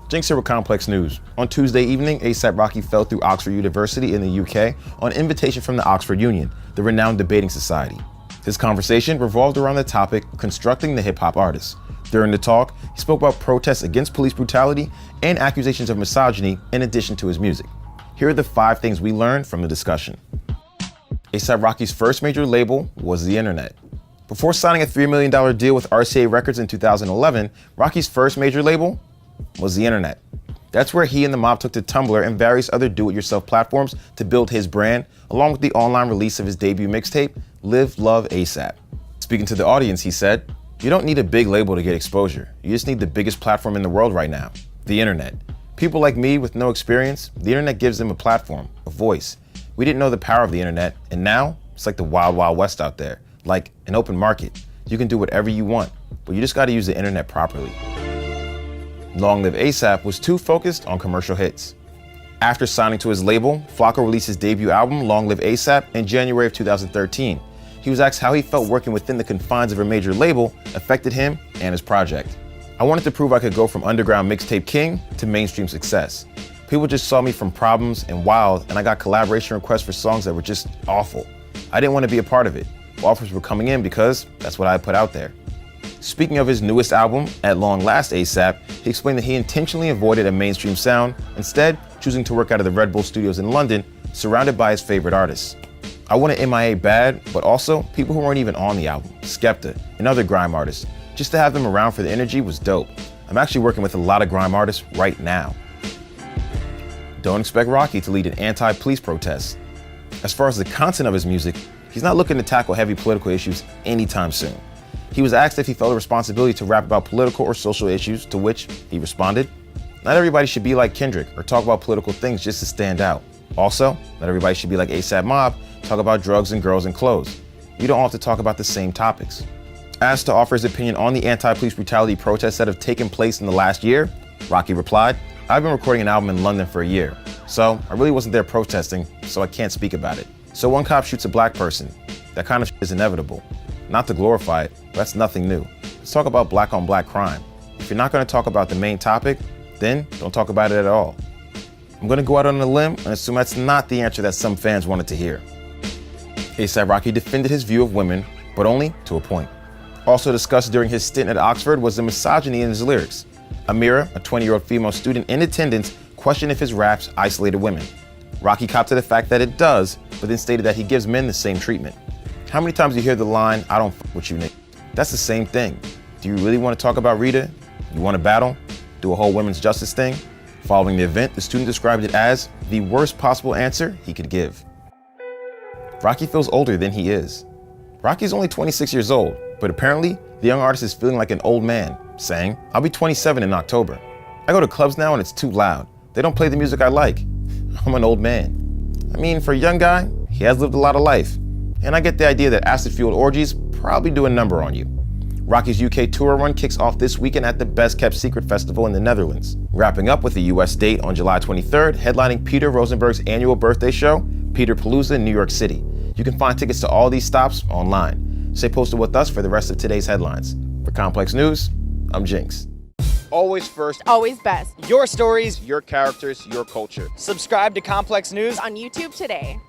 Jinx here with Complex News. On Tuesday evening, A$AP Rocky fell through Oxford University in the UK on invitation from the Oxford Union, the renowned debating society. This conversation revolved around the topic constructing the hip-hop artist. During the talk, he spoke about protests against police brutality and accusations of misogyny in addition to his music. Here are the 5 things we learned from the discussion. A$AP Rocky's first major label was the internet. Before signing a $3 million deal with RCA Records in 2011, Rocky's first major label was the internet. That's where he and the mob took to Tumblr and various other do-it-yourself platforms to build his brand, along with the online release of his debut mixtape, Live, Love, A$AP. Speaking to the audience, he said, "You don't need a big label to get exposure. You just need the biggest platform in the world right now, the internet. People like me with no experience, the internet gives them a platform, a voice. We didn't know the power of the internet, and now it's like the wild, wild west out there, like an open market. You can do whatever you want, but you just gotta use the internet properly." Long Live A$AP was too focused on commercial hits. After signing to his label, Flocko released his debut album, Long Live A$AP, in January of 2013. He was asked how he felt working within the confines of a major label affected him and his project. "I wanted to prove I could go from underground mixtape king to mainstream success. People just saw me from Problems and Wild, and I got collaboration requests for songs that were just awful. I didn't want to be a part of it. Offers were coming in because that's what I put out there." Speaking of his newest album, At Long Last A$AP, he explained that he intentionally avoided a mainstream sound, instead choosing to work out of the Red Bull studios in London, surrounded by his favorite artists. "I wanted MIA bad, but also people who weren't even on the album, Skepta and other grime artists. Just to have them around for the energy was dope. I'm actually working with a lot of grime artists right now." Don't expect Rocky to lead an anti-police protest. As far as the content of his music, he's not looking to tackle heavy political issues anytime soon. He was asked if he felt a responsibility to rap about political or social issues, to which he responded, "Not everybody should be like Kendrick or talk about political things just to stand out. Also, not everybody should be like A$AP Mob, talk about drugs and girls and clothes. You don't all have to talk about the same topics." Asked to offer his opinion on the anti-police brutality protests that have taken place in the last year, Rocky replied, "I've been recording an album in London for a year, so I really wasn't there protesting, so I can't speak about it. So one cop shoots a black person. That kind of is inevitable. Not to glorify it, but that's nothing new. Let's talk about black on black crime. If you're not going to talk about the main topic, then don't talk about it at all." I'm going to go out on a limb and assume that's not the answer that some fans wanted to hear. A$AP Rocky defended his view of women, but only to a point. Also discussed during his stint at Oxford was the misogyny in his lyrics. Amira, a 20-year-old female student in attendance, questioned if his raps isolated women. Rocky copped to the fact that it does, but then stated that he gives men the same treatment. "How many times do you hear the line, 'I don't f with you, nigga'? That's the same thing. Do you really want to talk about Rita? You want to battle? Do a whole women's justice thing?" Following the event, the student described it as the worst possible answer he could give. Rocky feels older than he is. Rocky's only 26 years old, but apparently the young artist is feeling like an old man, saying, "I'll be 27 in October. I go to clubs now and it's too loud. They don't play the music I like. I'm an old man." I mean, for a young guy, he has lived a lot of life. And I get the idea that acid-fueled orgies probably do a number on you. Rocky's UK tour run kicks off this weekend at the Best Kept Secret Festival in the Netherlands, wrapping up with a US date on July 23rd, headlining Peter Rosenberg's annual birthday show, Peter Palooza in New York City. You can find tickets to all these stops online. Stay posted with us for the rest of today's headlines. For Complex News, I'm Jinx. Always first. Always best. Your stories, your characters, your culture. Subscribe to Complex News On YouTube today.